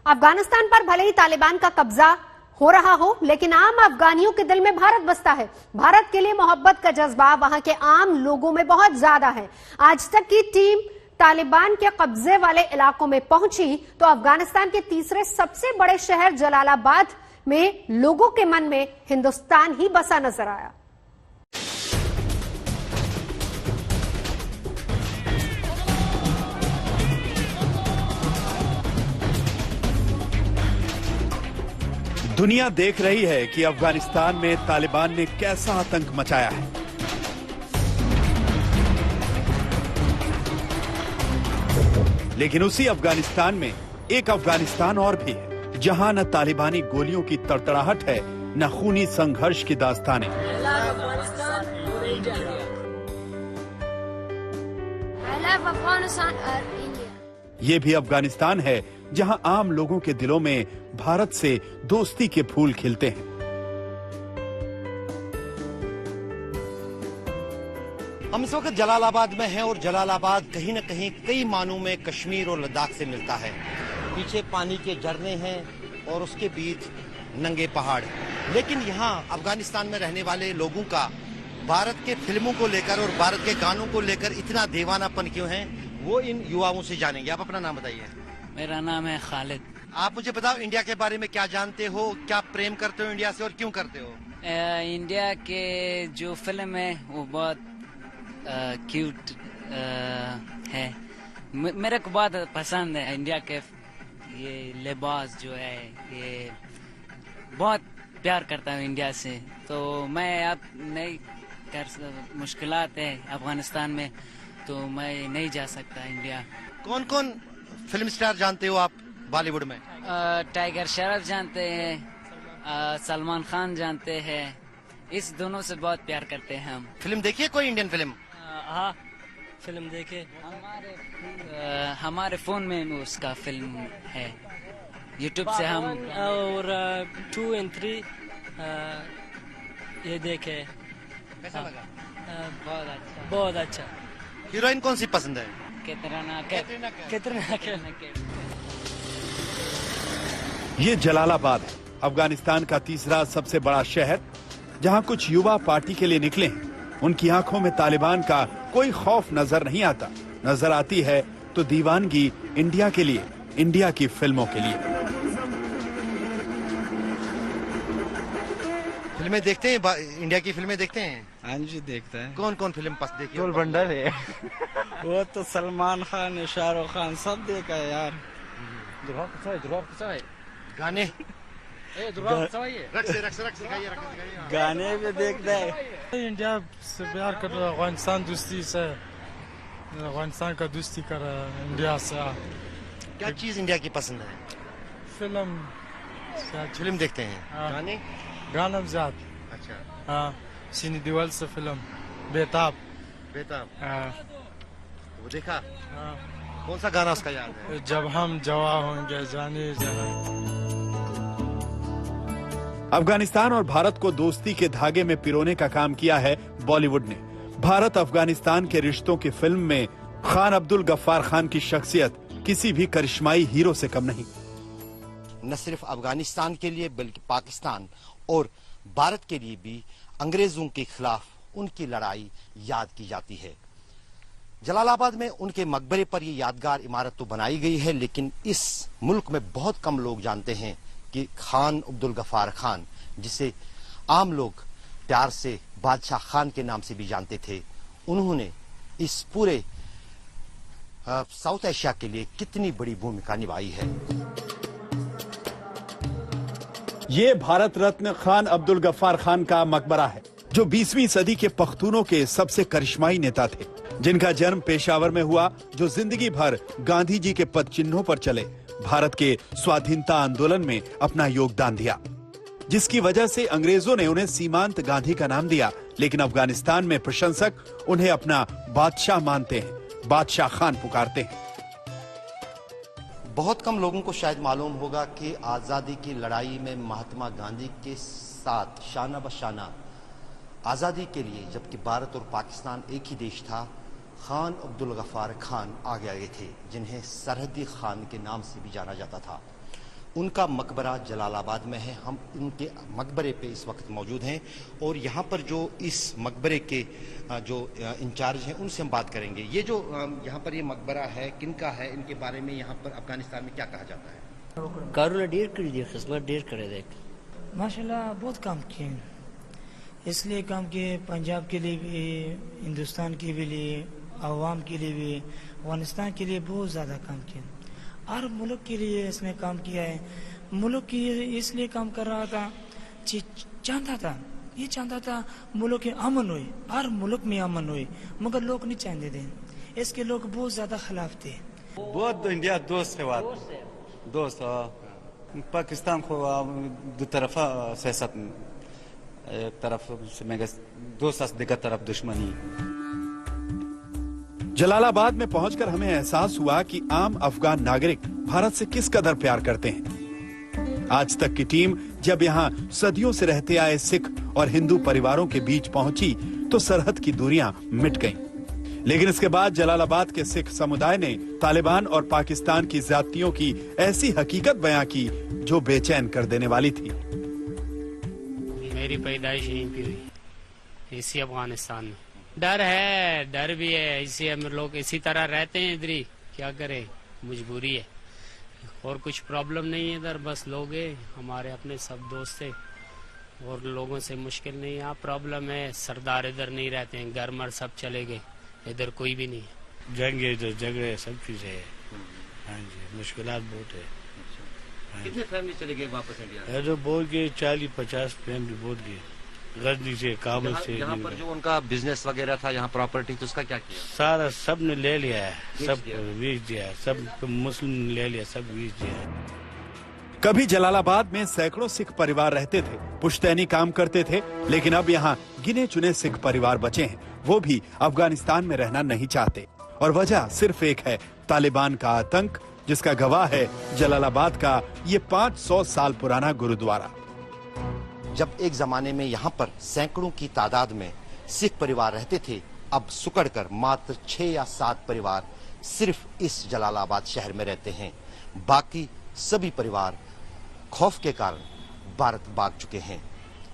अफगानिस्तान पर भले ही तालिबान का कब्जा हो रहा हो, लेकिन आम अफगानियों के दिल में भारत बसता है। भारत के लिए मोहब्बत का जज्बा वहां के आम लोगों में बहुत ज्यादा है। आज तक की टीम तालिबान के कब्जे वाले इलाकों में पहुंची तो अफगानिस्तान के तीसरे सबसे बड़े शहर जलालाबाद में लोगों के मन में हिंदुस्तान ही बसा नजर आया। दुनिया देख रही है कि अफगानिस्तान में तालिबान ने कैसा आतंक मचाया है। लेकिन उसी अफगानिस्तान में एक अफगानिस्तान और भी है, जहां न तालिबानी गोलियों की तड़तड़ाहट है, न खूनी संघर्ष की दास्तानें। ये भी अफगानिस्तान है जहां आम लोगों के दिलों में भारत से दोस्ती के फूल खिलते हैं। हम इस वक्त जलालाबाद में हैं और जलालाबाद कहीं न कहीं कई मानों में कश्मीर और लद्दाख से मिलता है। पीछे पानी के झरने हैं और उसके बीच नंगे पहाड़। लेकिन यहाँ अफगानिस्तान में रहने वाले लोगों का भारत के फिल्मों को लेकर और भारत के गानों को लेकर इतना दीवानापन क्यों है, वो इन युवाओं से जानेंगे। आप अपना नाम बताइए। मेरा नाम है खालिद। आप मुझे बताओ, इंडिया के बारे में क्या जानते हो, क्या प्रेम करते हो इंडिया से और क्यों करते हो? इंडिया के जो फिल्म है वो बहुत क्यूट है। मेरे को बहुत पसंद है इंडिया के। ये लिबास जो है, ये बहुत प्यार करता हूँ इंडिया से। तो मैं अब नहीं कर, मुश्किलात है अफगानिस्तान में, तो मैं नहीं जा सकता इंडिया। कौन कौन फिल्म स्टार जानते हो आप बॉलीवुड में? टाइगर श्रॉफ जानते हैं, सलमान खान जानते हैं। इस दोनों से बहुत प्यार करते हैं हम। फिल्म देखिए कोई इंडियन फिल्म? हाँ, फिल्म देखे। हमारे फोन में उसका फिल्म है, यूट्यूब से हम। और 2 और 3 ये देखे। कैसा लगा? बहुत अच्छा, बहुत अच्छा। हीरोइन कौन सी पसंद है? कैटरीना कैफ। ये जलालाबाद है, अफगानिस्तान का तीसरा सबसे बड़ा शहर, जहां कुछ युवा पार्टी के लिए निकले हैं। उनकी आंखों में तालिबान का कोई खौफ नजर नहीं आता। नजर आती है तो दीवानगी इंडिया के लिए, इंडिया की फिल्मों के लिए। फिल्में देखते हैं? इंडिया की फिल्में देखते हैं? हाँ जी, देखता है। कौन कौन फिल्म पसंद देखी? गोलबंडर है। वो तो सलमान खान, शाहरुख खान सब देखा है यार। गाने गाने भी देखता है। इंडिया से प्यार कर रहा है, अफगानिस्तान दोस्ती से, अफगानिस्तान का दोस्ती कर रहा है इंडिया से। क्या चीज इंडिया की पसंद है? फिल्म देखते हैं। गाने? गाना ज्यादा। अच्छा। हाँ, सीनी दीवाल से फिल्म बेताब। वो देखा? हाँ। कौन सा गाना उसका याद है? जब हम जवा होंगे जाने जाना। अफगानिस्तान और भारत को दोस्ती के धागे में पिरोने का काम किया है बॉलीवुड ने। भारत अफगानिस्तान के रिश्तों की फिल्म में खान अब्दुल गफ्फार खान की शख्सियत किसी भी करिश्माई हीरो से कम नहीं। न सिर्फ अफगानिस्तान के लिए बल्कि पाकिस्तान और भारत के लिए भी अंग्रेजों के खिलाफ उनकी लड़ाई याद की जाती है। जलालाबाद में उनके मकबरे पर ये यादगार इमारत तो बनाई गई है, लेकिन इस मुल्क में बहुत कम लोग जानते हैं कि खान अब्दुल गफ्फार खान, जिसे आम लोग प्यार से बादशाह खान के नाम से भी जानते थे, उन्होंने इस पूरे साउथ एशिया के लिए कितनी बड़ी भूमिका निभाई है। ये भारत रत्न खान अब्दुल गफ्फार खान का मकबरा है, जो 20वीं सदी के पख्तूनों के सबसे करिश्माई नेता थे, जिनका जन्म पेशावर में हुआ, जो जिंदगी भर गांधी जी के पद चिन्हों पर चले, भारत के स्वाधीनता आंदोलन में अपना योगदान दिया, जिसकी वजह से अंग्रेजों ने उन्हें सीमांत गांधी का नाम दिया। लेकिन अफगानिस्तान में प्रशंसक उन्हें अपना बादशाह मानते हैं, बादशाह खान पुकारते हैं। बहुत कम लोगों को शायद मालूम होगा कि आजादी की लड़ाई में महात्मा गांधी के साथ शाना बशाना आजादी के लिए, जबकि भारत और पाकिस्तान एक ही देश था, खान अब्दुल गफ्फार खान आगे थे, जिन्हें सरहदी खान के नाम से भी जाना जाता था। उनका मकबरा जलालाबाद में है। हम उनके मकबरे पे इस वक्त मौजूद हैं और यहाँ पर जो इस मकबरे के जो इंचार्ज हैं उनसे हम बात करेंगे। ये जो यहाँ पर ये मकबरा है किनका है, इनके बारे में यहाँ पर अफगानिस्तान में क्या कहा जाता है? कारोला ढेर कर दिया, खिदमत ढेर करे देख। माशाल्लाह बहुत काम किए, इसलिए काम किए पंजाब के लिए भी, हिंदुस्तान के भी लिए, अवाम के लिए भी, अफगानिस्तान के लिए बहुत ज़्यादा काम किया। हर मुल्क के लिए इसने काम किया है। मुल्क की इसलिए काम कर रहा था, चाहता था मुल्क के अमन होए, हर मुल्क में अमन होए, मगर लोग नहीं चाहते थे। इसके लोग बहुत ज़्यादा खिलाफ थे। बहुत इंडिया दोस्त है, दोस्त पाकिस्तान को दो तरफा सियासत, एक तरफ दोस्त दिगर तरफ दुश्मनी। जलालाबाद में पहुंचकर हमें एहसास हुआ कि आम अफगान नागरिक भारत से किस कदर प्यार करते हैं। आज तक की टीम जब यहाँ सदियों से रहते आए सिख और हिंदू परिवारों के बीच पहुंची तो सरहद की दूरियां मिट गईं। लेकिन इसके बाद जलालाबाद के सिख समुदाय ने तालिबान और पाकिस्तान की ज्यादतियों की ऐसी हकीकत बयां की जो बेचैन कर देने वाली थी। मेरी पैदाइश यहीं पे हुई, इसी अफगानिस्तान में। डर है, डर भी है, इसी हम लोग इसी तरह रहते हैं इधर ही, क्या करें, मजबूरी है। और कुछ प्रॉब्लम नहीं है इधर, बस लोग हैं हमारे अपने सब दोस्त है और लोगों से मुश्किल नहीं है। यहाँ प्रॉब्लम है, सरदार इधर नहीं रहते हैं, घर मर सब चले गए, इधर कोई भी नहीं है। जंग है, झगड़े सब चीजें है। हाँ जी, मुश्किलात बहुत है। कितने फैमिली चले गए वापस इंडिया? जो बहुत गए 40-50 फैमिली बहुत गए, गजनी से, काबुल से। यहाँ पर जो उनका बिजनेस वगैरह था, यहाँ प्रॉपर्टी, तो उसका क्या किया? सारा सब ने ले लिया है, सब बेच दिया, सब मुस्लिम ने ले लिया, सब बेच दिया। कभी जलालाबाद में सैकड़ों सिख परिवार रहते थे, पुश्तैनी काम करते थे, लेकिन अब यहाँ गिने चुने सिख परिवार बचे हैं। वो भी अफगानिस्तान में रहना नहीं चाहते और वजह सिर्फ एक है, तालिबान का आतंक, जिसका गवाह है जलालाबाद का ये 500 साल पुराना गुरुद्वारा। जब एक जमाने में यहाँ पर सैकड़ों की तादाद में सिख परिवार रहते थे, अब सुकड़कर मात्र 6 या 7 परिवार सिर्फ इस जलालाबाद शहर में रहते हैं। बाकी सभी परिवार खौफ के कारण भारत भाग चुके हैं।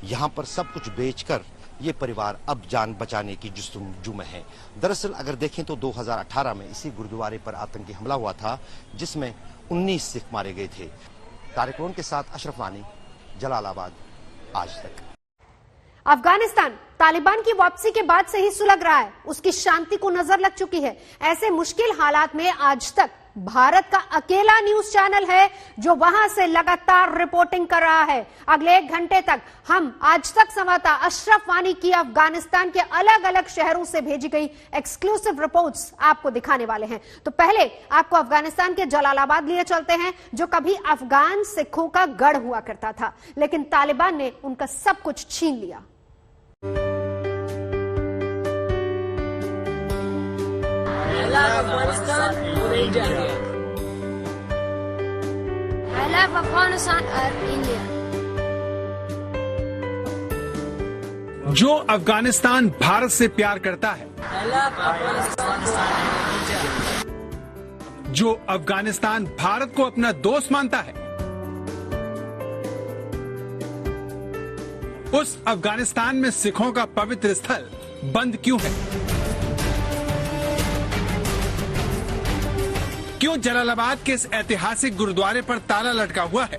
यहाँ पर सब कुछ बेचकर ये परिवार अब जान बचाने की जुस्तजू में है। दरअसल अगर देखें तो 2018 में इसी गुरुद्वारे पर आतंकी हमला हुआ था, जिसमें 19 सिख मारे गए थे। कार्यक्रम के साथ अशरफ वानी, जलालाबाद, आज तक। अफगानिस्तान तालिबान की वापसी के बाद से ही सुलग रहा है, उसकी शांति को नजर लग चुकी है। ऐसे मुश्किल हालात में आज तक भारत का अकेला न्यूज चैनल है जो वहां से लगातार रिपोर्टिंग कर रहा है। अगले 1 घंटे तक हम आज तक संवाददाता अशरफ वानी की अफगानिस्तान के अलग अलग शहरों से भेजी गई एक्सक्लूसिव रिपोर्ट्स आपको दिखाने वाले हैं। तो पहले आपको अफगानिस्तान के जलालाबाद लिए चलते हैं, जो कभी अफगान सिखों का गढ़ हुआ करता था, लेकिन तालिबान ने उनका सब कुछ छीन लिया। I love Afghanistan and India. जो अफगानिस्तान भारत से प्यार करता है, जो अफगानिस्तान भारत को अपना दोस्त मानता है, उस अफगानिस्तान में सिखों का पवित्र स्थल बंद क्यों है? क्यों जलालाबाद के इस ऐतिहासिक गुरुद्वारे पर ताला लटका हुआ है?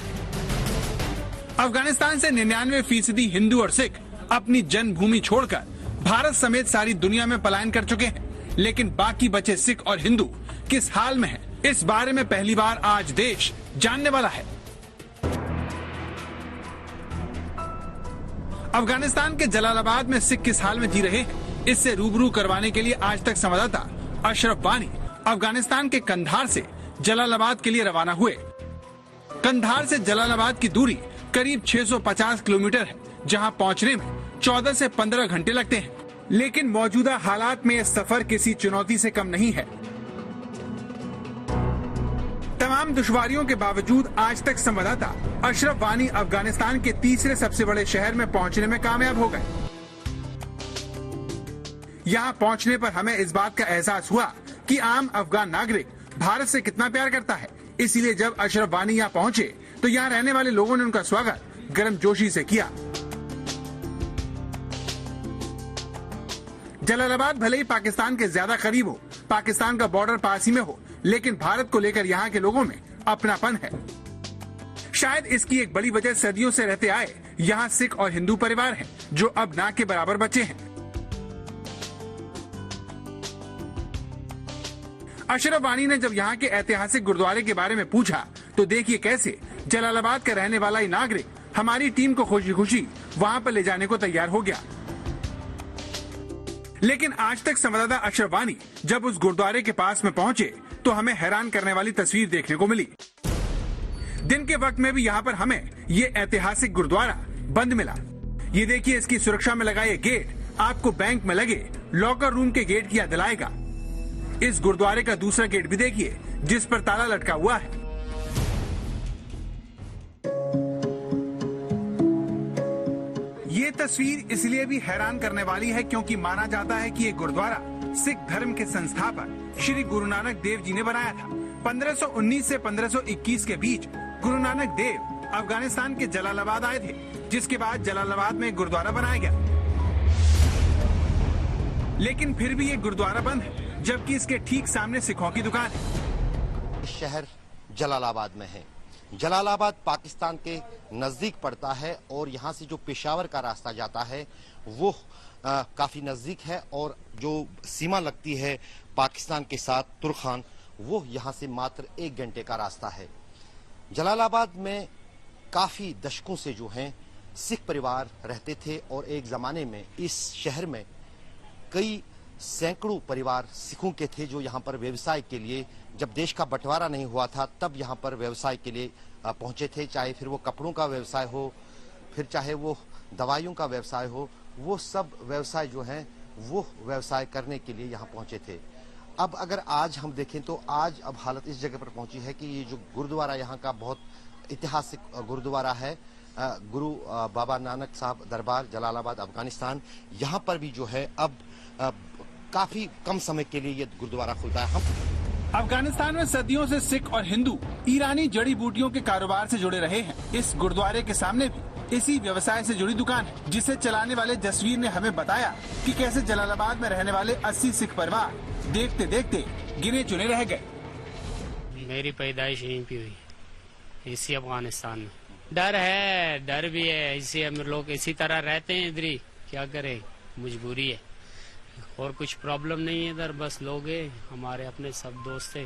अफगानिस्तान से 99% हिंदू और सिख अपनी जन्मभूमि छोड़कर भारत समेत सारी दुनिया में पलायन कर चुके हैं, लेकिन बाकी बचे सिख और हिंदू किस हाल में हैं? इस बारे में पहली बार आज देश जानने वाला है। अफगानिस्तान के जलालाबाद में सिख किस हाल में जी रहे हैं, इससे रूबरू करवाने के लिए आज तक संवाददाता अशरफ वानी अफगानिस्तान के कंधार से जलालाबाद के लिए रवाना हुए। कंधार से जलालाबाद की दूरी करीब 650 किलोमीटर है, जहां पहुंचने में 14 से 15 घंटे लगते हैं। लेकिन मौजूदा हालात में यह सफर किसी चुनौती से कम नहीं है। तमाम दुश्वारियों के बावजूद आज तक संवाददाता अशरफ वानी अफगानिस्तान के तीसरे सबसे बड़े शहर में पहुंचने में कामयाब हो गए। यहाँ पहुंचने पर हमें इस बात का एहसास हुआ कि आम अफगान नागरिक भारत से कितना प्यार करता है। इसीलिए जब अशरफ वानी यहाँ पहुंचे तो यहाँ रहने वाले लोगों ने उनका स्वागत गर्मजोशी से किया। जलालाबाद भले ही पाकिस्तान के ज्यादा करीब हो, पाकिस्तान का बॉर्डर पास ही में हो, लेकिन भारत को लेकर यहाँ के लोगों में अपनापन है। शायद इसकी एक बड़ी वजह सदियों से रहते आए यहाँ सिख और हिंदू परिवार हैं, जो अब ना के बराबर बचे हैं। अशरफ वानी ने जब यहाँ के ऐतिहासिक गुरुद्वारे के बारे में पूछा तो देखिए कैसे जलालाबाद का रहने वाला ही नागरिक हमारी टीम को खुशी खुशी वहाँ पर ले जाने को तैयार हो गया। लेकिन आज तक संवाददाता अशरफ वानी जब उस गुरुद्वारे के पास में पहुंचे तो हमें हैरान करने वाली तस्वीर देखने को मिली। दिन के वक्त में भी यहाँ पर हमें ये ऐतिहासिक गुरुद्वारा बंद मिला। ये देखिए, इसकी सुरक्षा में लगा ये गेट आपको बैंक में लगे लॉकर रूम के गेट की याद दिलाएगा। इस गुरुद्वारे का दूसरा गेट भी देखिए, जिस पर ताला लटका हुआ है। ये तस्वीर इसलिए भी हैरान करने वाली है क्योंकि माना जाता है कि ये गुरुद्वारा सिख धर्म के संस्थापक श्री गुरु नानक देव जी ने बनाया था। 1519 से 1521 के बीच गुरु नानक देव अफगानिस्तान के जलालाबाद आए थे, जिसके बाद जलालाबाद में गुरुद्वारा बनाया गया। लेकिन फिर भी ये गुरुद्वारा बंद है, जबकि इसके ठीक सामने सिखों की दुकान है। शहर जलालाबाद में है। जलालाबाद पाकिस्तान के नजदीक पड़ता है और यहाँ से जो पेशावर का रास्ता जाता है वो काफी नजदीक है, और जो सीमा लगती है पाकिस्तान के साथ तुर्खान, वो यहाँ से मात्र 1 घंटे का रास्ता है। जलालाबाद में काफी दशकों से जो हैं सिख परिवार रहते थे और एक जमाने में इस शहर में कई सैकड़ों परिवार सिखों के थे जो यहाँ पर व्यवसाय के लिए, जब देश का बंटवारा नहीं हुआ था तब यहाँ पर व्यवसाय के लिए पहुंचे थे। चाहे फिर वो कपड़ों का व्यवसाय हो, फिर चाहे वो दवाइयों का व्यवसाय हो, वो सब व्यवसाय जो हैं वो व्यवसाय करने के लिए यहाँ पहुंचे थे। अब अगर आज हम देखें तो आज अब हालत इस जगह पर पहुंची है कि ये जो गुरुद्वारा यहाँ का बहुत ऐतिहासिक गुरुद्वारा है, गुरु बाबा नानक साहब दरबार जलालाबाद अफगानिस्तान, यहाँ पर भी जो है अब काफी कम समय के लिए ये गुरुद्वारा खुलता है। अफगानिस्तान में सदियों से सिख और हिंदू ईरानी जड़ी बूटियों के कारोबार से जुड़े रहे हैं। इस गुरुद्वारे के सामने भी इसी व्यवसाय से जुड़ी दुकान है, जिसे चलाने वाले जसवीर ने हमें बताया कि कैसे जलालाबाद में रहने वाले 80 सिख परिवार देखते देखते गिने चुने रह गए। मेरी पैदाइश यहीं पे हुई, इसी अफगानिस्तान में। डर है, डर भी है, इसी हम लोग इसी तरह रहते हैं इधर ही, क्या करें, मजबूरी है। और कुछ प्रॉब्लम नहीं है इधर, बस लोग हैं हमारे अपने सब दोस्त है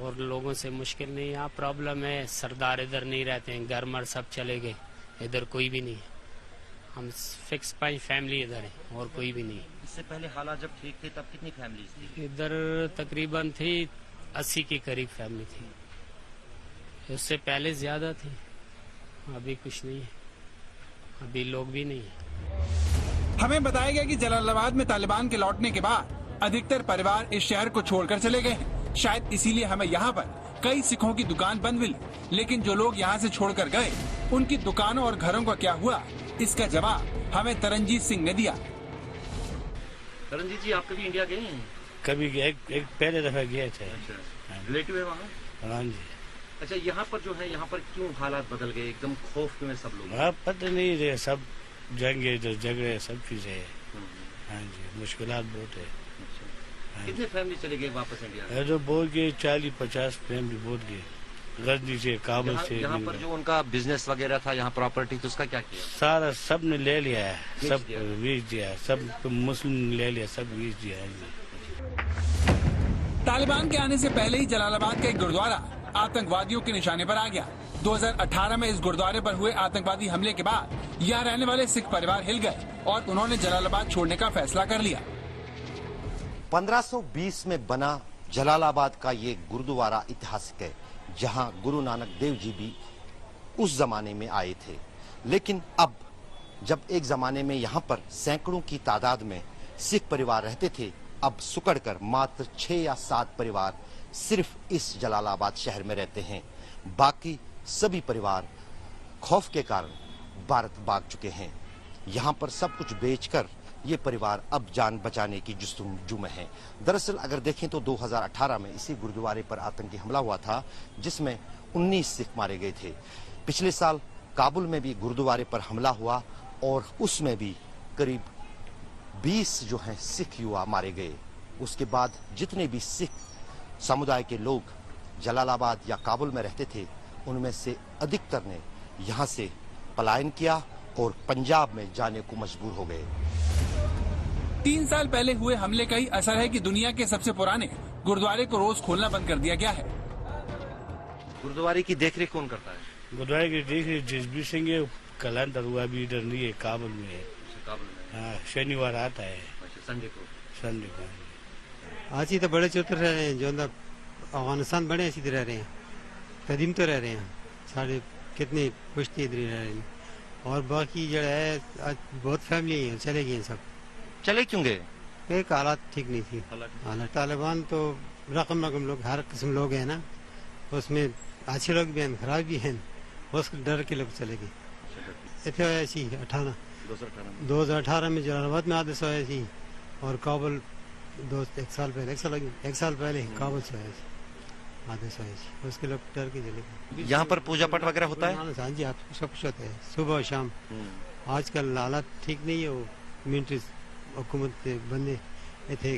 और लोगों से मुश्किल नहीं। यहाँ प्रॉब्लम है, सरदार इधर नहीं रहते हैं, घर मर सब चले गए, इधर कोई भी नहीं है। हम फिक्स 5 फैमिली इधर है और कोई भी नहीं। इससे पहले हालात जब ठीक थे तब कितनी फैमिलीज थी? इधर तकरीबन थी 80 के करीब फैमिली थी, उससे पहले ज्यादा थी। अभी कुछ नहीं है, अभी लोग भी नहीं है। हमें बताया गया कि जलालाबाद में तालिबान के लौटने के बाद अधिकतर परिवार इस शहर को छोड़कर चले गए हैं। शायद इसीलिए हमें यहाँ पर कई सिखों की दुकान बंद मिली। लेकिन जो लोग यहाँ से छोड़कर गए, उनकी दुकानों और घरों का क्या हुआ, इसका जवाब हमें तरनजीत सिंह ने दिया। तरनजीत जी, आप कभी इंडिया गए हैं? कभी एक पहले दफा गए थे। रिलेटिव है वहाँ? हाँ जी। अच्छा, यहाँ पर जो है, यहाँ पर क्यों हालात बदल गए, एकदम खौफ में सब लोग? हाँ, पता नहीं रहे, सब जंगे झगड़े सब चीजें है। हाँ जी, मुश्किलात बहुत है। कितने फैमिली चले गए वापस इंडिया? जो बहुत गए 40-50 फैमिली बहुत गए, गजनी से, काबुल से। यहाँ पर जो उनका बिजनेस वगैरह था, यहाँ प्रॉपर्टी, तो उसका क्या किया? सारा सब ने ले लिया है, सब बेच दिया, सब मुस्लिम ने ले लिया, सब बेच दिया है। तालिबान के आने से पहले ही जलालाबाद का एक गुरुद्वारा आतंकवादियों के निशाने पर आ गया। 2018 में इस गुरुद्वारे पर हुए आतंकवादी हमले के बाद यहाँ रहने वाले सिख परिवार हिल गए और उन्होंने जलालाबाद छोड़ने का फैसला कर लिया। 1520 में बना जलालाबाद का ये गुरुद्वारा ऐतिहासिक है, जहाँ गुरु नानक देव जी भी उस जमाने में आए थे। लेकिन अब जब एक जमाने में यहाँ पर सैकड़ों की तादाद में सिख परिवार रहते थे, अब सुकड़कर मात्र 6 या 7 परिवार सिर्फ इस जलालाबाद शहर में रहते हैं। बाकी सभी परिवार खौफ के कारण भारत भाग चुके हैं। यहाँ पर सब कुछ बेचकर ये परिवार अब जान बचाने की जुस्तजू में है। दरअसल अगर देखें तो 2018 में इसी गुरुद्वारे पर आतंकी हमला हुआ था, जिसमें 19 सिख मारे गए थे। पिछले साल काबुल में भी गुरुद्वारे पर हमला हुआ और उसमें भी करीब 20 जो हैं सिख युवा मारे गए। उसके बाद जितने भी सिख समुदाय के लोग जलालाबाद या काबुल में रहते थे, उनमें से अधिकतर ने यहाँ से पलायन किया और पंजाब में जाने को मजबूर हो गए। 3 साल पहले हुए हमले का ही असर है कि दुनिया के सबसे पुराने गुरुद्वारे को रोज खोलना बंद कर दिया गया है। गुरुद्वारे की देखरेख कौन करता है? गुरुद्वारे की देखरेख जसबीर सिंह है। कलंदर हुआ भी इधर नहीं है, काबुल में है। हाँ, शनिवार आता है, संडे को। आज ही तो बड़े चौतर रह रहे हैं, जो अफगानिस्तान बड़े ऐसी रह रहे हैं, कदीम तो रह रहे हैं, साढ़े कितनी पुश्ती इधर रह रहे हैं। और बाकी जो है आज बहुत फैमिली है, चले गए सब। चले क्यों गए? एक हालात ठीक नहीं थी। हालात तालिबान तो रकम लोग, हर किस्म लोग हैं ना, उसमें अच्छे लोग भी हैं, खराब भी हैं, उस डर के लोग चले गए। इतने ऐसी 2018 में जलालाबाद में हादसा हुआ थी और काबुल एक साल पहले काबुल से आया हादसा हुआ थी, उसके लोग डर के चले गए। यहाँ पर पूजा पाठ वगैरह होता है? हाँ जी, आप सब कुछ होता है, सुबह और शाम। आजकल हालात ठीक नहीं है, वो मिलिट्री हुकूमत के बंदे इतने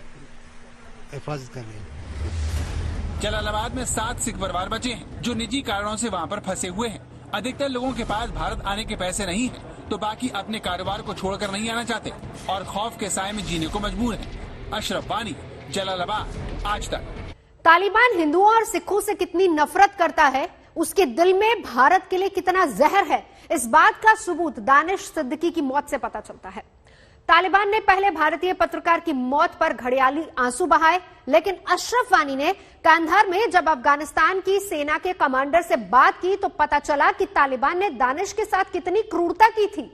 हिफाजत कर रहे हैं। जलालाबाद में 7 सिख परिवार बचे हैं जो निजी कारणों से वहाँ पर फंसे हुए हैं। अधिकतर लोगों के पास भारत आने के पैसे नहीं हैं, तो बाकी अपने कारोबार को छोड़कर नहीं आना चाहते और खौफ के साए में जीने को मजबूर हैं। अशरफ वानी, जलालाबाद, आज तक। तालिबान हिंदुओं और सिखों से कितनी नफरत करता है, उसके दिल में भारत के लिए कितना जहर है, इस बात का सबूत दानिश सिद्दीकी की मौत से पता चलता है। तालिबान ने पहले भारतीय पत्रकार की मौत पर घड़ियाली आंसू बहाए, लेकिन अशरफ वानी ने कांधार में जब अफगानिस्तान की सेना के कमांडर से बात की तो पता चला कि तालिबान ने दानिश के साथ कितनी क्रूरता की थी।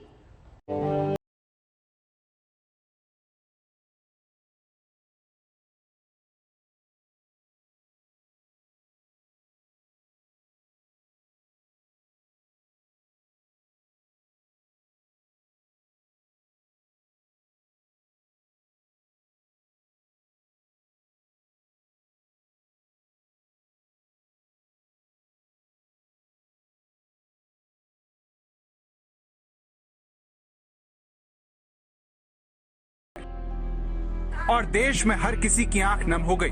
और देश में हर किसी की आंख नम हो गई।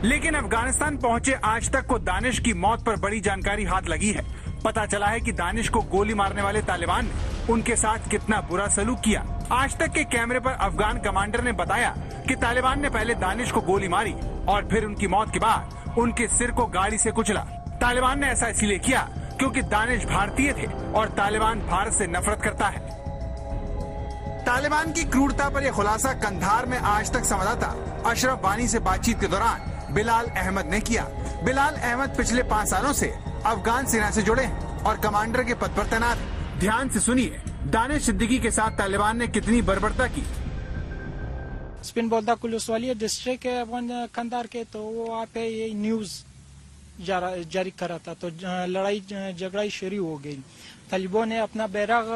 लेकिन अफगानिस्तान पहुंचे आज तक को दानिश की मौत पर बड़ी जानकारी हाथ लगी है। पता चला है कि दानिश को गोली मारने वाले तालिबान ने उनके साथ कितना बुरा सलूक किया। आज तक के कैमरे पर अफगान कमांडर ने बताया कि तालिबान ने पहले दानिश को गोली मारी और फिर उनकी मौत के बाद उनके सिर को गाड़ी से कुचला। तालिबान ने ऐसा इसलिए किया क्योंकि दानिश भारतीय थे और तालिबान भारत से नफरत करता है। तालिबान की क्रूरता पर यह खुलासा कंधार में आज तक संवाददाता अशरफ वानी से बातचीत के दौरान बिलाल अहमद ने किया। बिलाल अहमद पिछले 5 सालों से अफगान सेना से जुड़े हैं और कमांडर के पद पर तैनात हैं। ध्यान से सुनिए दानिश सिद्दीकी के साथ तालिबान ने कितनी बर्बरता की। स्पिन बोलदा कुलुसवालिया डिस्ट्रिक्ट है अफगान कंधार के, तो वो वहाँ पे ये न्यूज जारी करा था, तो लड़ाई झगड़ा शुरू हो गई। तालिबान ने अपना बैरक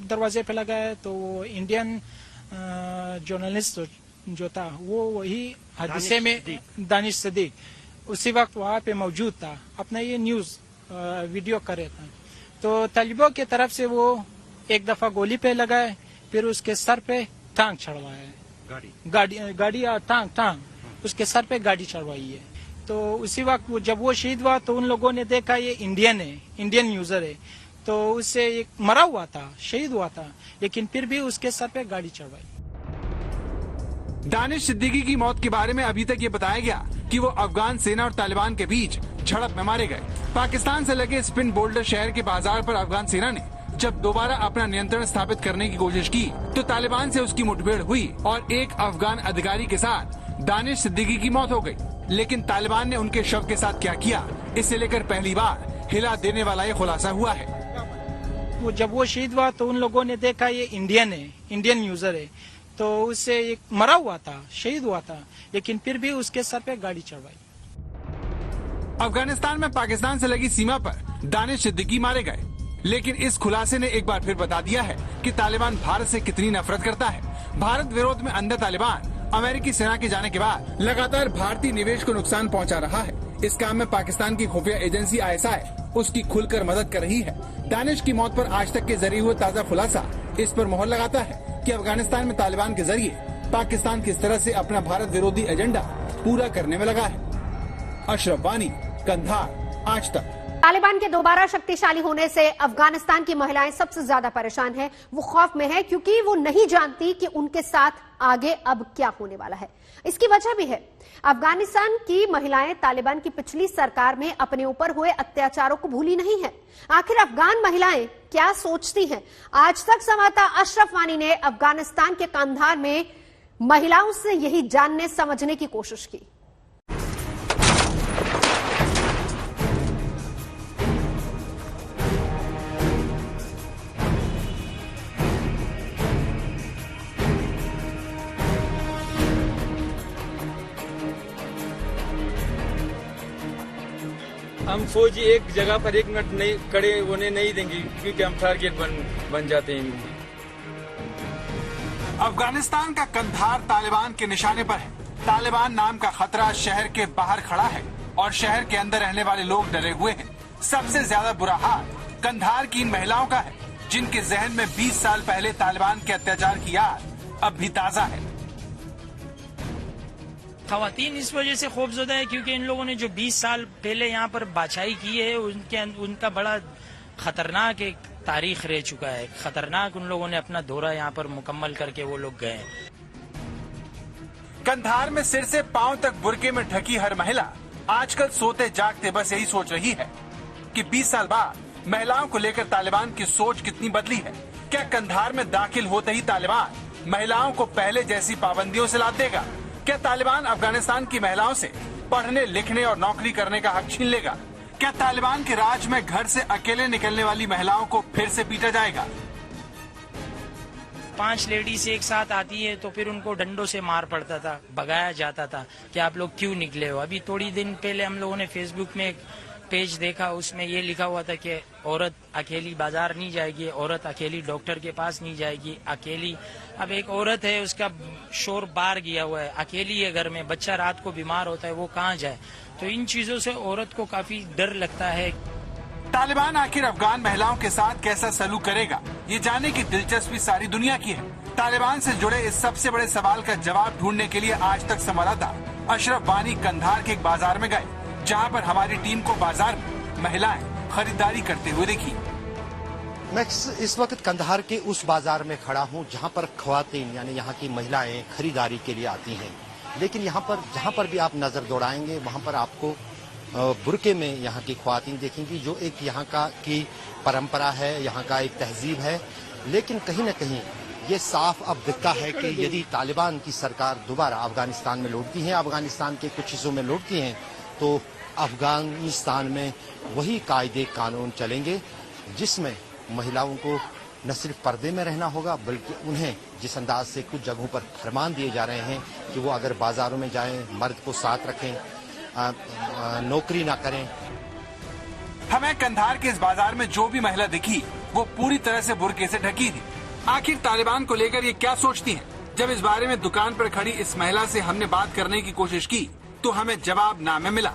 दरवाजे पे लगाया, तो वो इंडियन जर्नलिस्ट जो था वो वही हादसे में दानिश सिद्दीकी उसी वक्त वहाँ पे मौजूद था, अपना ये न्यूज वीडियो कर रहा था। तो तालिबान की तरफ से वो एक दफा गोली पे लगाए, फिर उसके सर पे टांग चढ़वाया, गाड़ी टांग उसके सर पे गाड़ी चढ़वाई है। तो उसी वक्त जब वो शहीद हुआ तो उन लोगों ने देखा ये इंडियन है, इंडियन यूजर है, तो उससे एक मरा हुआ था, शहीद हुआ था, लेकिन फिर भी उसके सर पे गाड़ी चढ़वाई। दानिश सिद्दीकी की मौत के बारे में अभी तक ये बताया गया कि वो अफगान सेना और तालिबान के बीच झड़प में मारे गए। पाकिस्तान से लगे स्पिन बोल्डर शहर के बाजार पर अफगान सेना ने जब दोबारा अपना नियंत्रण स्थापित करने की कोशिश की तो तालिबान से उसकी मुठभेड़ हुई और एक अफगान अधिकारी के साथ दानिश सिद्दीकी की मौत हो गई। लेकिन तालिबान ने उनके शव के साथ क्या किया, इसे लेकर पहली बार हिला देने वाला ये खुलासा हुआ है। जब वो शहीद हुआ तो उन लोगों ने देखा ये इंडियन है, इंडियन यूजर है, तो उससे एक मरा हुआ था, शहीद हुआ था, लेकिन फिर भी उसके सर पे गाड़ी चढ़वाई। अफगानिस्तान में पाकिस्तान से लगी सीमा पर दानिश सिद्दीकी मारे गए, लेकिन इस खुलासे ने एक बार फिर बता दिया है कि तालिबान भारत से कितनी नफरत करता है। भारत विरोध में अंधा तालिबान अमेरिकी सेना के जाने के बाद लगातार भारतीय निवेश को नुकसान पहुंचा रहा है। इस काम में पाकिस्तान की खुफिया एजेंसी ISI उसकी खुलकर मदद कर रही है। दानिश की मौत पर आज तक के जरिए हुए ताज़ा खुलासा इस पर मोहर लगाता है कि अफगानिस्तान में तालिबान के जरिए पाकिस्तान किस तरह से अपना भारत विरोधी एजेंडा पूरा करने में लगा है। अशरफ वानी, कंधार, आज तक। तालिबान के दोबारा शक्तिशाली होने से अफगानिस्तान की महिलाएं सबसे ज्यादा परेशान हैं। वो खौफ में है क्योंकि वो नहीं जानती कि उनके साथ आगे अब क्या होने वाला है। इसकी वजह भी है, अफगानिस्तान की महिलाएं तालिबान की पिछली सरकार में अपने ऊपर हुए अत्याचारों को भूली नहीं है। आखिर अफगान महिलाएं क्या सोचती हैं? आज तक संवाददाता अशरफ वानी ने अफगानिस्तान के कंधार में महिलाओं से यही जानने समझने की कोशिश की। हम फौजी एक जगह पर एक मिनट नहीं खड़े होने नहीं देंगे क्योंकि हम टारगेट बन जाते हैं। अफगानिस्तान का कंधार तालिबान के निशाने पर है। तालिबान नाम का खतरा शहर के बाहर खड़ा है और शहर के अंदर रहने वाले लोग डरे हुए हैं। सबसे ज्यादा बुरा हाल कंधार की इन महिलाओं का है जिनके जहन में 20 साल पहले तालिबान के अत्याचार की याद अब भी ताजा है। खवातीन इस वजह से खौफजदा है क्योंकि इन लोगों ने जो 20 साल पहले यहाँ पर बादशाही की है उनका बड़ा खतरनाक एक तारीख रह चुका है। खतरनाक उन लोगों ने अपना दौरा यहाँ पर मुकम्मल करके वो लोग गए। कंधार में सिर से पांव तक बुर्के में ढकी हर महिला आजकल सोते जागते बस यही सोच रही है कि 20 साल बाद महिलाओं को लेकर तालिबान की सोच कितनी बदली है। क्या कंधार में दाखिल होते ही तालिबान महिलाओं को पहले जैसी पाबंदियों से लाद देगा? क्या तालिबान अफगानिस्तान की महिलाओं से पढ़ने लिखने और नौकरी करने का हक छीन लेगा? क्या तालिबान के राज में घर से अकेले निकलने वाली महिलाओं को फिर से पीटा जाएगा? 5 लेडीज एक साथ आती है तो फिर उनको डंडों से मार पड़ता था, भगाया जाता था कि आप लोग क्यों निकले हो। अभी थोड़ी दिन पहले हम लोगों ने फेसबुक में एक पेज देखा, उसमें ये लिखा हुआ था कि औरत अकेली बाजार नहीं जाएगी, औरत अकेली डॉक्टर के पास नहीं जाएगी, अकेली। अब एक औरत है उसका शोर बाहर गया हुआ है, अकेली है घर में, बच्चा रात को बीमार होता है, वो कहाँ जाए? तो इन चीजों से औरत को काफी डर लगता है। तालिबान आखिर अफगान महिलाओं के साथ कैसा सलूक करेगा, ये जानने की दिलचस्पी सारी दुनिया की है। तालिबान से जुड़े इस सबसे बड़े सवाल का जवाब ढूंढने के लिए आज तक संवाददाता अशरफ वानी कंधार के एक बाजार में गए, जहां पर हमारी टीम को बाजार में महिलाएं खरीदारी करते हुए देखी। मैं इस वक्त कंधार के उस बाजार में खड़ा हूं जहां पर ख्वातीन यानी यहाँ की महिलाएं खरीदारी के लिए आती हैं। लेकिन यहाँ पर जहां पर भी आप नजर दौड़ाएंगे वहां पर आपको बुर्के में यहाँ की ख्वातीन देखेंगी, जो एक यहाँ का की परंपरा है, यहाँ का एक तहजीब है। लेकिन कहीं न कहीं ये साफ अब दिखता है कि यदि तालिबान की सरकार दोबारा अफगानिस्तान में लौटती है, अफगानिस्तान के कुछ हिस्सों में लौटती हैं, तो अफगानिस्तान में वही कायदे कानून चलेंगे जिसमें महिलाओं को न सिर्फ पर्दे में रहना होगा बल्कि उन्हें जिस अंदाज से कुछ जगहों पर फरमान दिए जा रहे हैं कि वो अगर बाजारों में जाएं, मर्द को साथ रखें, नौकरी ना करें। हमें कंधार के इस बाजार में जो भी महिला दिखी वो पूरी तरह से बुर्के से ढकी थी। आखिर तालिबान को लेकर ये क्या सोचती हैं? जब इस बारे में दुकान पर खड़ी इस महिला से हमने बात करने की कोशिश की तो हमें जवाब ना में मिला।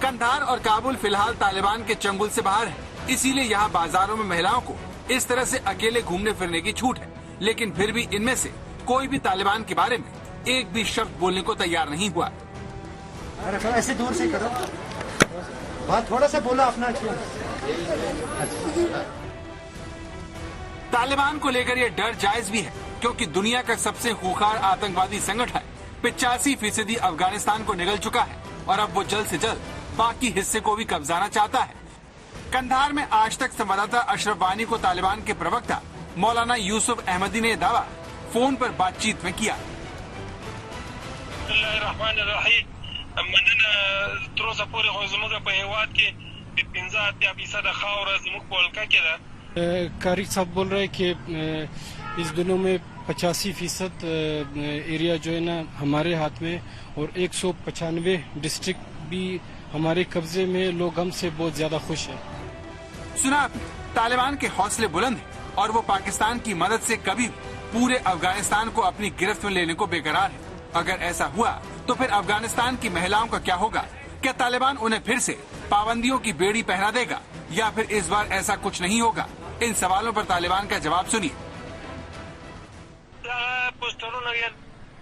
कंधार और काबुल फिलहाल तालिबान के चंगुल से बाहर है, इसीलिए यहाँ बाजारों में महिलाओं को इस तरह से अकेले घूमने फिरने की छूट है। लेकिन फिर भी इनमें से कोई भी तालिबान के बारे में एक भी शब्द बोलने को तैयार नहीं हुआ। अरे ऐसे दूर से करो, बात थोड़ा सा बोला अपना। तालिबान को लेकर यह डर जायज भी है क्योंकि दुनिया का सबसे खूंखार आतंकवादी संगठन 85% अफगानिस्तान को निगल चुका है और अब वो जल्द से जल्द बाकी हिस्से को भी कब्जाना चाहता है। कंधार में आज तक संवाददाता अशरफ वानी को तालिबान के प्रवक्ता मौलाना यूसुफ अहमदी ने दावा फोन पर बातचीत में किया। कारी साहब बोल रहे हैं कि इस दिनों में 85% एरिया जो है ना हमारे हाथ में और 195 डिस्ट्रिक्ट भी हमारे कब्जे में। लोग हमसे बहुत ज्यादा खुश हैं। सुना आपने, तालिबान के हौसले बुलंद हैं और वो पाकिस्तान की मदद से कभी पूरे अफगानिस्तान को अपनी गिरफ्त में लेने को बेकरार है। अगर ऐसा हुआ तो फिर अफगानिस्तान की महिलाओं का क्या होगा? क्या तालिबान उन्हें फिर से पाबंदियों की बेड़ी पहना देगा या फिर इस बार ऐसा कुछ नहीं होगा? इन सवालों पर तालिबान का जवाब सुनिए।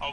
और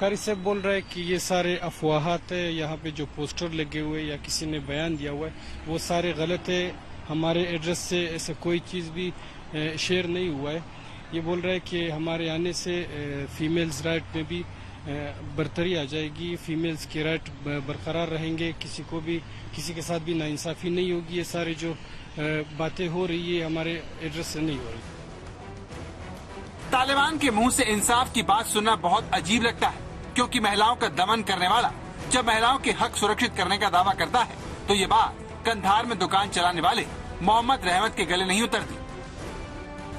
कारी साहब बोल रहे हैं कि ये सारे अफवाहात है, यहाँ पे जो पोस्टर लगे हुए या किसी ने बयान दिया हुआ है वो सारे गलत है। हमारे एड्रेस से ऐसा कोई चीज़ भी शेयर नहीं हुआ है। ये बोल रहे हैं कि हमारे आने से फीमेल्स राइट में भी बरतरी आ जाएगी, फीमेल्स के राइट बरकरार रहेंगे, किसी को भी किसी के साथ भी नाइंसाफ़ी नहीं होगी। ये सारी जो बातें हो रही है हमारे एड्रेस से नहीं हो रही। तालिबान के मुंह से इंसाफ की बात सुनना बहुत अजीब लगता है, क्योंकि महिलाओं का दमन करने वाला जब महिलाओं के हक सुरक्षित करने का दावा करता है तो ये बात कंधार में दुकान चलाने वाले मोहम्मद रहमत के गले नहीं उतरती।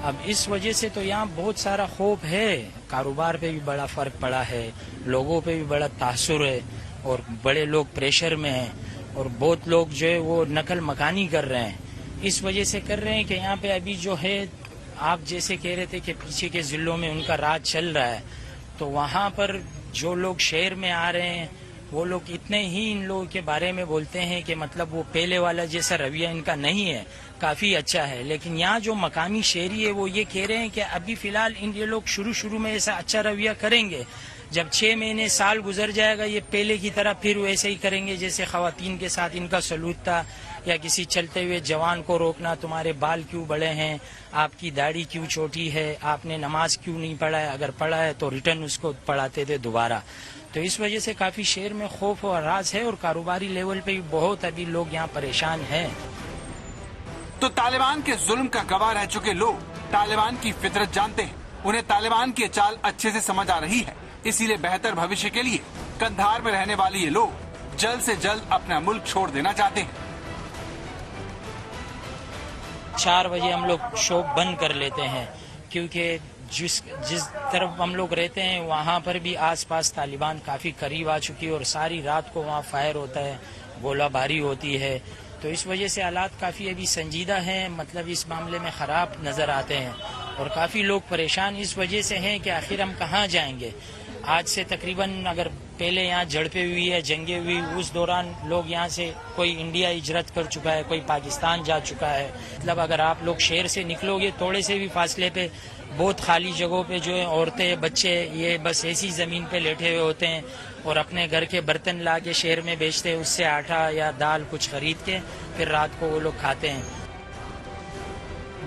अब इस वजह से तो यहाँ बहुत सारा खौफ है, कारोबार पे भी बड़ा फर्क पड़ा है, लोगों पे भी बड़ा तासुर है और बड़े लोग प्रेशर में हैं और बहुत लोग जो है वो नकल मकानी कर रहे हैं। इस वजह से कर रहे हैं कि यहाँ पे अभी जो है आप जैसे कह रहे थे कि पीछे के जिलों में उनका राज चल रहा है, तो वहाँ पर जो लोग शहर में आ रहे हैं वो लोग इतने ही इन लोगों के बारे में बोलते हैं कि मतलब वो पहले वाला जैसा रवैया इनका नहीं है, काफ़ी अच्छा है। लेकिन यहाँ जो मकामी शहरी है वो ये कह रहे हैं कि अभी फ़िलहाल ये लोग शुरू में ऐसा अच्छा रवैया करेंगे, जब 6 महीने साल गुजर जाएगा ये पहले की तरह फिर वैसे ही करेंगे जैसे ख़वातीन के साथ इनका सलूक था, या किसी चलते हुए जवान को रोकना, तुम्हारे बाल क्यों बड़े हैं, आपकी दाढ़ी क्यों छोटी है, आपने नमाज क्यों नहीं पढ़ा है, अगर पढ़ा है तो रिटर्न उसको पढ़ाते थे दोबारा। तो इस वजह से काफ़ी शहर में खौफ और राज है और कारोबारी लेवल पे भी बहुत अभी लोग यहाँ परेशान हैं। तो तालिबान के जुल्म का गवाह रह चुके लोग तालिबान की फितरत जानते हैं, उन्हें तालिबान की चाल अच्छे से समझ आ रही है, इसीलिए बेहतर भविष्य के लिए कंधार में रहने वाले ये लोग जल्द से जल्द अपना मुल्क छोड़ देना चाहते हैं। 4 बजे हम लोग शॉप बंद कर लेते हैं क्योंकि जिस तरफ हम लोग रहते हैं वहाँ पर भी आसपास तालिबान काफ़ी करीब आ चुकी है और सारी रात को वहाँ फायर होता है, गोलाबारी होती है। तो इस वजह से हालात काफ़ी अभी संजीदा हैं, मतलब इस मामले में ख़राब नज़र आते हैं और काफ़ी लोग परेशान इस वजह से हैं कि आखिर हम कहाँ जाएंगे। आज से तकरीबन अगर पहले यहाँ झड़पें हुई है, जंगें हुई, उस दौरान लोग यहाँ से कोई इंडिया हिजरत कर चुका है, कोई पाकिस्तान जा चुका है। मतलब अगर आप लोग शहर से निकलोगे थोड़े से भी फासले पे बहुत खाली जगहों पे जो है औरतें बच्चे ये बस ऐसी ज़मीन पे लेटे हुए होते हैं और अपने घर के बर्तन ला के शहर में बेचते हैं, उससे आटा या दाल कुछ खरीद के फिर रात को वो लोग खाते हैं।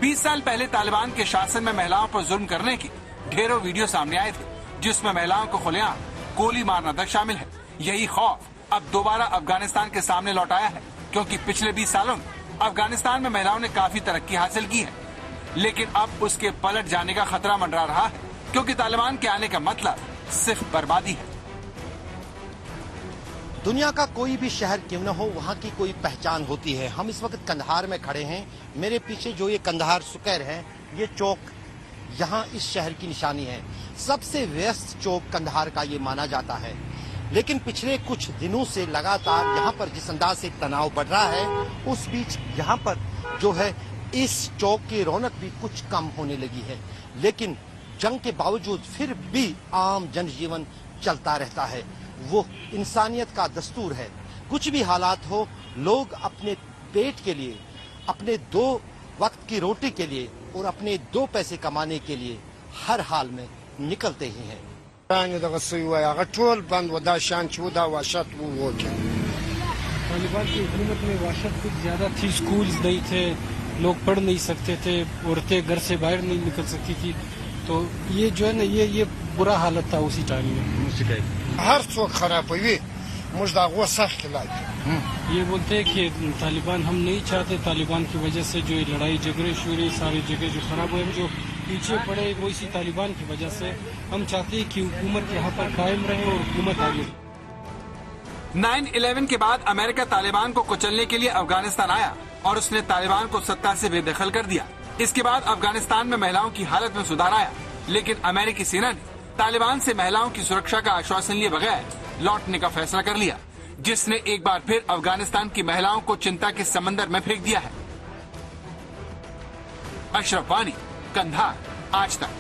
20 साल पहले तालिबान के शासन में महिलाओं पर जुल्म करने की ढेरों वीडियो सामने आए थे, जिसमें महिलाओं को खुलेआम गोली मारना तक शामिल है। यही खौफ अब दोबारा अफगानिस्तान के सामने लौट आया है, क्योंकि पिछले 20 सालों में अफगानिस्तान में महिलाओं ने काफी तरक्की हासिल की है, लेकिन अब उसके पलट जाने का खतरा मंडरा रहा है, क्योंकि तालिबान के आने का मतलब सिर्फ बर्बादी है। दुनिया का कोई भी शहर क्यों न हो, वहाँ की कोई पहचान होती है। हम इस वक्त कंधार में खड़े हैं, मेरे पीछे जो ये कंधार स्क्वायर है, ये चौक यहाँ इस शहर की निशानी है। सबसे व्यस्त चौक कंधार का ये माना जाता है, लेकिन पिछले कुछ दिनों से लगातार यहाँ पर जिस अंदाज से तनाव बढ़ रहा है, उस बीच यहाँ पर जो है इस चौक की रौनक भी कुछ कम होने लगी है। लेकिन जंग के बावजूद फिर भी आम जनजीवन चलता रहता है, वो इंसानियत का दस्तूर है। कुछ भी हालात हो, लोग अपने पेट के लिए, अपने 2 वक्त की रोटी के लिए और अपने 2 पैसे कमाने के लिए हर हाल में निकलते ही हैं। तालिबान की हुकूमत में वहशत कुछ ज्यादा थी, स्कूल्स नहीं थे, लोग पढ़ नहीं सकते थे, औरतें घर से बाहर नहीं निकल सकती थी। तो ये जो है ना ये बुरा हालत था उसी टाइम में। हर चौक खराब हुई, मुझदागो सख्त खिलाफ। ये बोलते हैं कि तालिबान हम नहीं चाहते, तालिबान की वजह से जो लड़ाई झगड़े शुरू सारी जगह जो खराब हुए, जो पीछे पड़े वो इसी तालिबान की वजह से। हम चाहते हैं कि हुकूमत यहाँ पर कायम रहे और हुकूमत आगे। 9/11 के बाद अमेरिका तालिबान को कुचलने के लिए अफगानिस्तान आया और उसने तालिबान को सत्ता से बेदखल कर दिया। इसके बाद अफगानिस्तान में महिलाओं की हालत में सुधार आया, लेकिन अमेरिकी सेना ने तालिबान से महिलाओं की सुरक्षा का आश्वासन लिए बगैर लौटने का फैसला कर लिया, जिसने एक बार फिर अफगानिस्तान की महिलाओं को चिंता के समंदर में फेंक दिया है। अशरफ वानी, कंधार, आज तक।